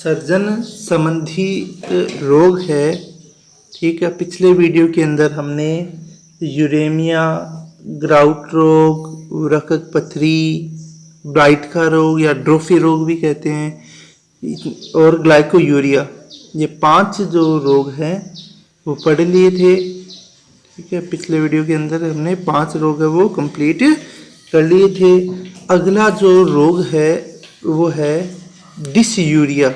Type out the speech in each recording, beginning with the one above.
Surgeon संबंधी रोग है। ठीक है, पिछले वीडियो के अंदर हमने यूरेमिया, ग्राउट रोग, वृक्क पथरी, ब्राइट का रोग या ड्रोफी रोग भी कहते हैं, और ग्लाइकोयूरिया, ये 5 जो रोग हैं वो पढ़ लिए थे। ठीक है, पिछले वीडियो के अंदर हमने 5 रोग है वो कंप्लीट कर लिए थे। अगला जो रोग है वो है डिसयूरिया।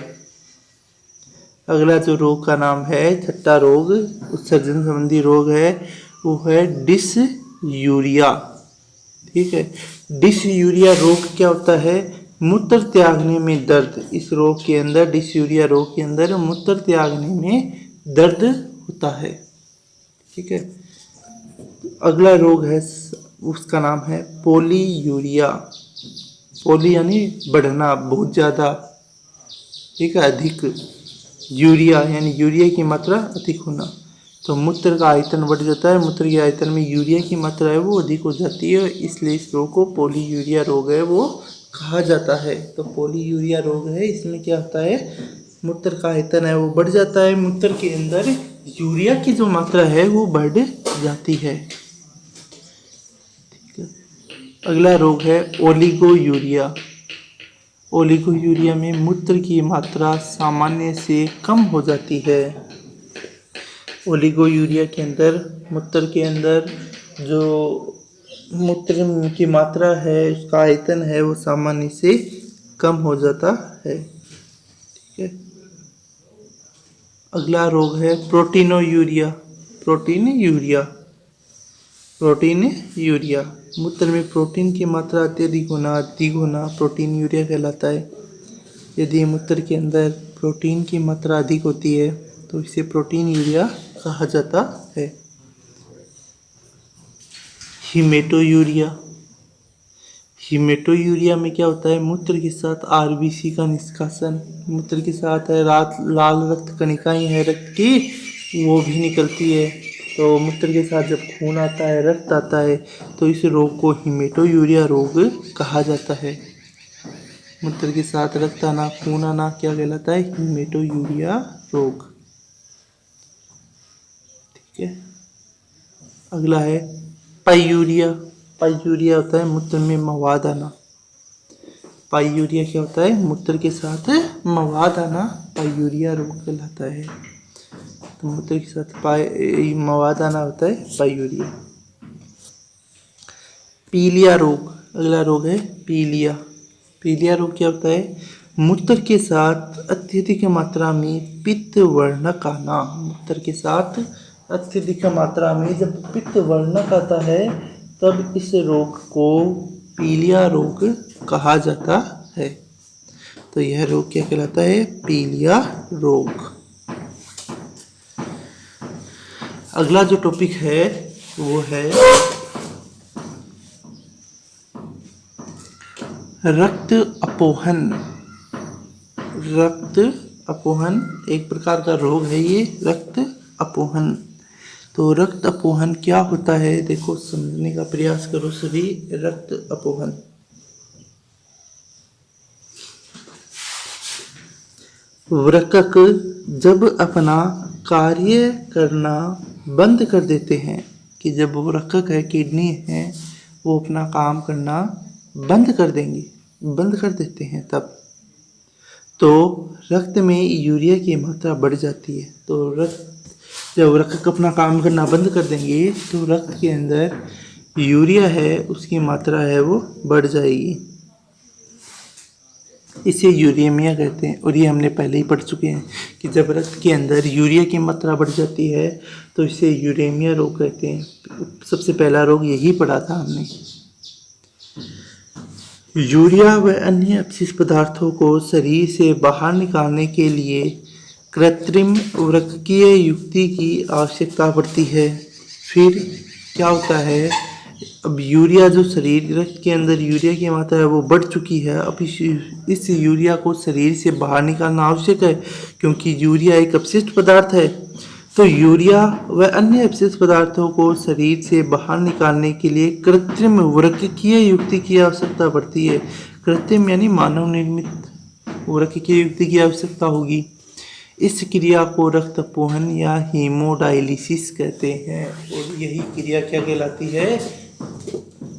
अगला जो रोग का नाम है, छठा रोग उत्सर्जन संबंधी रोग है, वो है डिसयूरिया। ठीक है, डिसयूरिया रोग क्या होता है? मूत्र त्यागने में दर्द। इस रोग के अंदर, डिसयूरिया रोग के अंदर मूत्र त्यागने में दर्द होता है। ठीक है, अगला रोग है, उसका नाम है पोलीयूरिया। पोली यानी बढ़ना, बहुत ज़्यादा। ठीक है, अधिक। यूरिया यानी यूरिया की मात्रा अधिक होना। तो मूत्र का आयतन बढ़ जाता है, मूत्र के आयतन में यूरिया की मात्रा है वो अधिक हो जाती है, इसलिए इस रोग को पोलीयूरिया रोग है वो कहा जाता है। तो पोलीयूरिया रोग है, इसमें क्या होता है, मूत्र का आयतन है वो बढ़ जाता है, मूत्र के अंदर यूरिया की जो मात्रा है वो बढ़ जाती है। ठीक है, अगला रोग है ओलिगोयूरिया। ओलिगोयूरिया में मूत्र की मात्रा सामान्य से कम हो जाती है। ओलिगोयूरिया के अंदर मूत्र के अंदर जो मूत्र की मात्रा है, उसका आयतन है वो सामान्य से कम हो जाता है। ठीक है, अगला रोग है प्रोटीनोयूरिया। प्रोटीनयूरिया, प्रोटीनयूरिया, मूत्र में प्रोटीन की मात्रा अत्यधिक होना, अधिक होना प्रोटीनयूरिया कहलाता है। यदि मूत्र के अंदर प्रोटीन की मात्रा अधिक होती है तो इसे प्रोटीनयूरिया कहा जाता है। हीमेटोयूरिया। हीमेटोयूरिया में क्या होता है, मूत्र के साथ आरबीसी का निष्कासन, मूत्र के साथ है लाल रक्त कणिकाएं हैं रक्त की, वो भी निकलती है। तो मूत्र के साथ जब खून आता है, रक्त आता है, तो इस रोग को हीमेटोयूरिया रोग कहा जाता है। मूत्र के साथ रक्त आना, खून आना क्या कहलाता है, हीमेटोयूरिया रोग। ठीक है, अगला है पाइयूरिया। पाइयूरिया होता है मूत्र में मवाद आना। पाइयूरिया क्या होता है, मूत्र के साथ मवाद आना पाइयूरिया रोग कहलाता है। तो मूत्र के साथ मवाद आना होता है पाइयूरिया। पीलिया रोग, अगला रोग है पीलिया। पीलिया रोग क्या होता है, मूत्र के साथ अत्यधिक मात्रा में पित्त वर्णक आना। मूत्र के साथ अत्यधिक मात्रा में जब पित्त वर्णक आता है तब इस रोग को पीलिया रोग कहा जाता है। तो यह रोग क्या कहलाता है, पीलिया रोग। अगला जो टॉपिक है वो है रक्त अपोहन। रक्त अपोहन एक प्रकार का रोग है ये, रक्त अपोहन। तो रक्त अपोहन क्या होता है, देखो समझने का प्रयास करो सभी। रक्त अपोहन, वृक्क जब अपना कार्य करना बंद कर देते हैं, कि जब वृक्क है, किडनी है, वो अपना काम करना बंद कर देंगे, बंद कर देते हैं, तब तो रक्त में यूरिया की मात्रा बढ़ जाती है। तो रक्त जब वृक्क अपना काम करना बंद कर देंगे तो रक्त के अंदर यूरिया है उसकी मात्रा है वो बढ़ जाएगी। इसे यूरेमिया कहते हैं, और ये हमने पहले ही पढ़ चुके हैं कि जब रक्त के अंदर यूरिया की मात्रा बढ़ जाती है तो इसे यूरेमिया रोग कहते हैं। सबसे पहला रोग यही पढ़ा था हमने। यूरिया व अन्य अपशिष्ट पदार्थों को शरीर से बाहर निकालने के लिए कृत्रिम वृक्कीय युक्ति की आवश्यकता पड़ती है। फिर क्या होता है, अब यूरिया जो शरीर, रक्त के अंदर यूरिया की मात्रा है वो बढ़ चुकी है। अब इस यूरिया को शरीर से बाहर निकालना आवश्यक है, क्योंकि यूरिया एक अपशिष्ट पदार्थ है। तो यूरिया व अन्य अपशिष्ट पदार्थों को शरीर से बाहर निकालने के लिए कृत्रिम वृक्कीय युक्ति की आवश्यकता पड़ती है। कृत्रिम यानी मानव निर्मित। उर्वरक की युक्ति की आवश्यकता होगी। इस क्रिया को रक्तपोहन या हीमोडायलिसिस कहते हैं। और यही क्रिया क्या कहलाती है?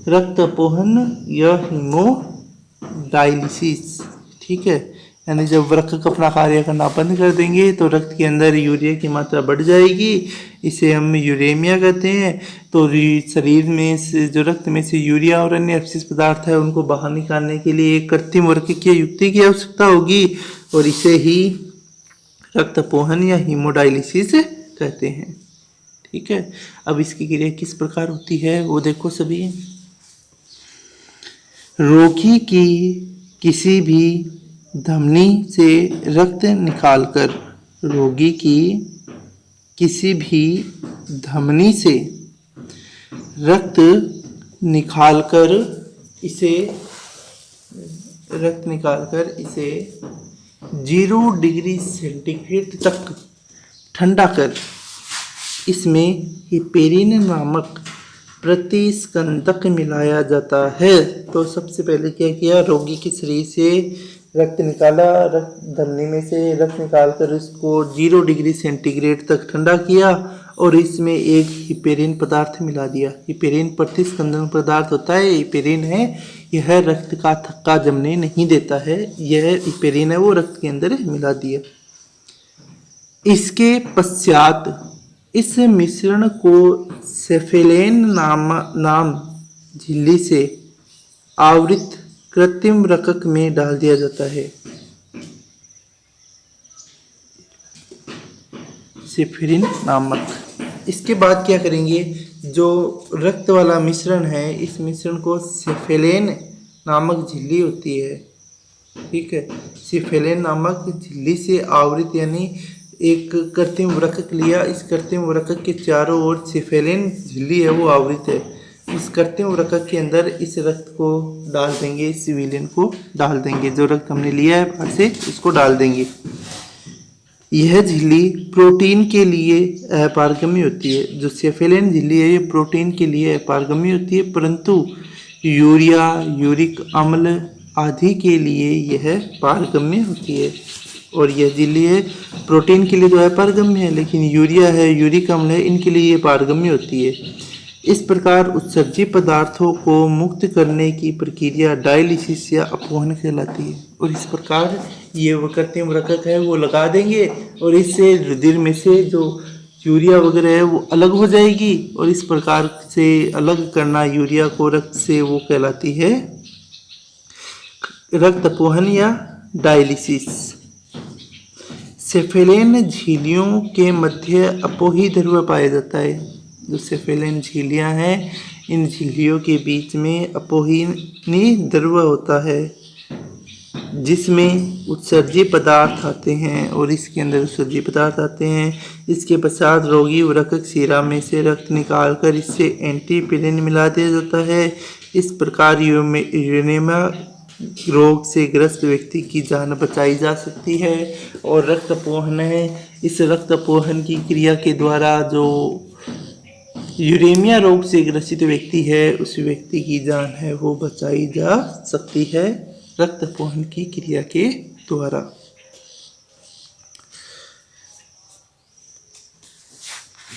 रक्तपोहन या हीमोडायलिसिस। ठीक है, यानी जब वृक्क अपना कार्य करना बंद कर देंगे तो रक्त के अंदर यूरिया की मात्रा बढ़ जाएगी, इसे हम यूरेमिया कहते हैं। तो शरीर में से जो रक्त में से यूरिया और अन्य अपशिष्ट पदार्थ है उनको बाहर निकालने के लिए एक कृत्रिम वृक्क की युक्ति की आवश्यकता होगी, और इसे ही रक्तपोहन या हीमोडायलिसिस कहते हैं। ठीक है, अब इसकी क्रिया किस प्रकार होती है वो देखो सभी। रोगी की किसी भी धमनी से रक्त निकालकर, रोगी की किसी भी धमनी से रक्त निकालकर इसे 0 डिग्री सेंटीग्रेड तक ठंडा कर इसमें हिपेरिन नामक प्रतिस्कंदक मिलाया जाता है। तो सबसे पहले क्या किया, रोगी के शरीर से रक्त निकाला, रक्त धमनी में से रक्त निकालकर उसको 0 डिग्री सेंटीग्रेड तक ठंडा किया और इसमें एक हिपेरिन पदार्थ मिला दिया। हिपेरिन प्रतिस्कंदन पदार्थ होता है, हिपेरिन है, यह रक्त का थक्का जमने नहीं देता है, यह हिपेरिन है वो रक्त के अंदर मिला दिया। इसके पश्चात इस मिश्रण को सेफेलेन नाम झिल्ली से आवृत कृत्रिम रकक में डाल दिया जाता है। सेफेलिन नामक। इसके बाद क्या करेंगे, जो रक्त वाला मिश्रण है इस मिश्रण को सेफेलेन नामक झिल्ली होती है, ठीक है, सेफेलेन नामक झिल्ली से आवृत, यानी एक कृत्रिम वृक्क लिया, इस कृत्रिम वृक्क के चारों ओर सेफेलेन झिल्ली है वो आवृत है। इस कृत्रिम वृक्क के अंदर इस रक्त को डाल देंगे, इस विलेन को डाल देंगे, जो रक्त हमने लिया है बाहर से इसको डाल देंगे। यह झिल्ली प्रोटीन के लिए अपारगम्य होती है। जो सेफेलेन झिल्ली है ये प्रोटीन के लिए अपारगम्य होती है, परंतु यूरिया, यूरिक अम्ल आदि के लिए यह पारगम्य होती है। और यह झिल्ली है प्रोटीन के लिए तो अपारगम्य है, लेकिन यूरिया है, यूरिक अम्ल है, इनके लिए ये पारगम्य होती है। इस प्रकार उत्सर्जी पदार्थों को मुक्त करने की प्रक्रिया डायलिसिस या अपवहन कहलाती है। और इस प्रकार ये वो कृत्रिम वृक्क है वो लगा देंगे और इससे रुधिर में से जो यूरिया वगैरह है वो अलग हो जाएगी, और इस प्रकार से अलग करना यूरिया को रक्त से वो कहलाती है रक्त अपवहन या डायलिसिस। सेफेलेन झिल्लियों के मध्य अपोही ध्रुव पाया जाता है। जो सेफेलेन झिल्लियाँ हैं इन झिल्लियों के बीच में अपोहीनी ध्रुव होता है जिसमें उत्सर्जी पदार्थ आते हैं, और इसके अंदर उत्सर्जी पदार्थ आते हैं। इसके पश्चात रोगी वृक्क शिरा में से रक्त निकालकर इससे एंटीपिरिन मिला दिया जाता है। इस प्रकार यूरेनिया रोग से ग्रस्त व्यक्ति की जान बचाई जा सकती है। और रक्त अपवहन है, इस रक्त अपवहन की क्रिया के द्वारा जो यूरेमिया रोग से ग्रसित व्यक्ति है उस व्यक्ति की जान है वो बचाई जा सकती है रक्त अपवहन की क्रिया के द्वारा।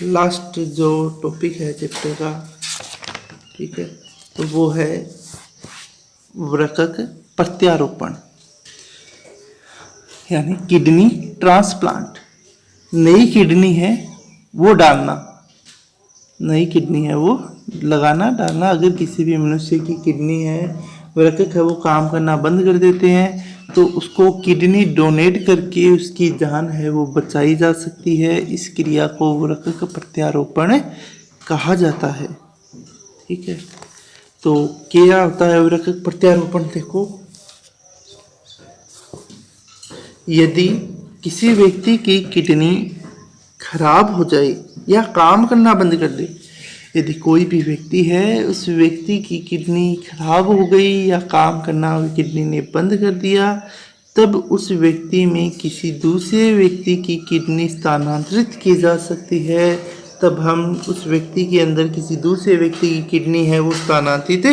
लास्ट जो टॉपिक है चैप्टर का, ठीक है, तो वो है वृक्क प्रत्यारोपण यानी किडनी ट्रांसप्लांट। नई किडनी है वो डालना, नई किडनी है वो लगाना डालना। अगर किसी भी मनुष्य की किडनी है, वृक्क है, वो काम करना बंद कर देते हैं तो उसको किडनी डोनेट करके उसकी जान है वो बचाई जा सकती है। इस क्रिया को वृक्क प्रत्यारोपण कहा जाता है। ठीक है, तो क्या होता है वृक्क प्रत्यारोपण? देखो, यदि किसी व्यक्ति की किडनी खराब हो जाए या काम करना बंद कर दे, यदि कोई भी व्यक्ति है उस व्यक्ति की किडनी खराब हो गई या काम करना किडनी ने बंद कर दिया, तब उस व्यक्ति में किसी दूसरे व्यक्ति की किडनी स्थानांतरित की जा सकती है। तब हम उस व्यक्ति के अंदर किसी दूसरे व्यक्ति की किडनी है वो स्थानांतरित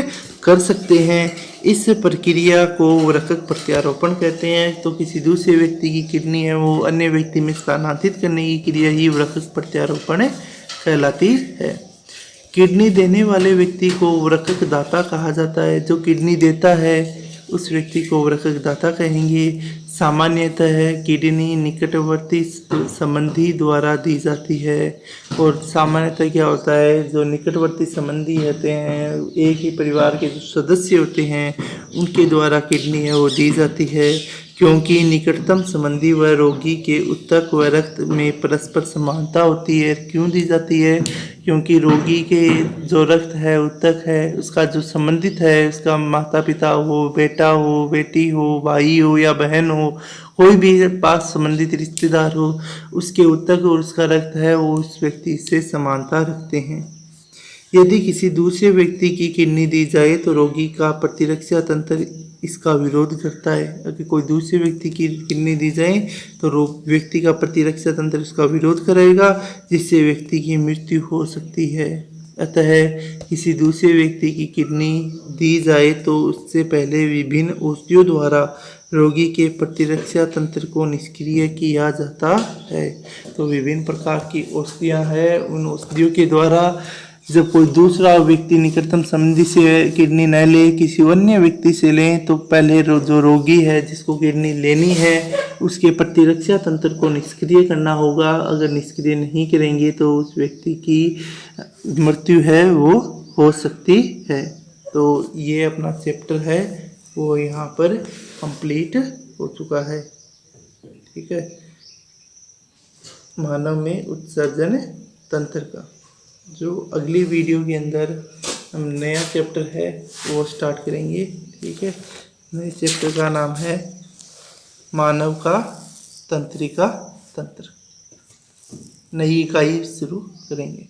कर सकते हैं। इस प्रक्रिया को वृक्क प्रत्यारोपण कहते हैं। तो किसी दूसरे व्यक्ति की किडनी है वो अन्य व्यक्ति में स्थानांतरित करने की क्रिया ही वृक्क प्रत्यारोपण कहलाती है। किडनी देने वाले व्यक्ति को वृक्क दाता कहा जाता है। जो किडनी देता है उस व्यक्ति को वृक्क दाता कहेंगे। सामान्यतः किडनी निकटवर्ती संबंधी द्वारा दी जाती है। और सामान्यतः क्या होता है, जो निकटवर्ती संबंधी होते हैं, एक ही परिवार के जो सदस्य होते हैं, उनके द्वारा किडनी है वो दी जाती है। क्योंकि निकटतम संबंधी व रोगी के ऊतक व रक्त में परस्पर समानता होती है। क्यों दी जाती है? क्योंकि रोगी के जो रक्त है, ऊतक है, उसका जो संबंधित है, उसका माता पिता हो, बेटा हो, बेटी हो, भाई हो या बहन हो, कोई भी पास संबंधित रिश्तेदार हो, उसके ऊतक और उसका रक्त है वो उस व्यक्ति से समानता रखते हैं। यदि किसी दूसरे व्यक्ति की किडनी दी जाए तो रोगी का प्रतिरक्षा तंत्र इसका विरोध करता है। अगर कोई दूसरे व्यक्ति की किडनी दी जाए तो व्यक्ति का प्रतिरक्षा तंत्र इसका विरोध करेगा, जिससे व्यक्ति की मृत्यु हो सकती है। अतः किसी दूसरे व्यक्ति की किडनी दी जाए तो उससे पहले विभिन्न औषधियों द्वारा रोगी के प्रतिरक्षा तंत्र को निष्क्रिय किया जाता है। तो विभिन्न प्रकार की औषधियाँ हैं, उन औषधियों के द्वारा जब कोई दूसरा व्यक्ति निकटतम संबंधी से किडनी न ले, किसी अन्य व्यक्ति से लें, तो पहले जो रोगी है जिसको किडनी लेनी है उसके प्रतिरक्षा तंत्र को निष्क्रिय करना होगा। अगर निष्क्रिय नहीं करेंगे तो उस व्यक्ति की मृत्यु है वो हो सकती है। तो ये अपना चैप्टर है वो यहाँ पर कंप्लीट हो चुका है। ठीक है, मानव में उत्सर्जन तंत्र का। जो अगली वीडियो के अंदर हम नया चैप्टर है वो स्टार्ट करेंगे। ठीक है, नए चैप्टर का नाम है मानव का तंत्रिका तंत्र। नई इकाई शुरू करेंगे।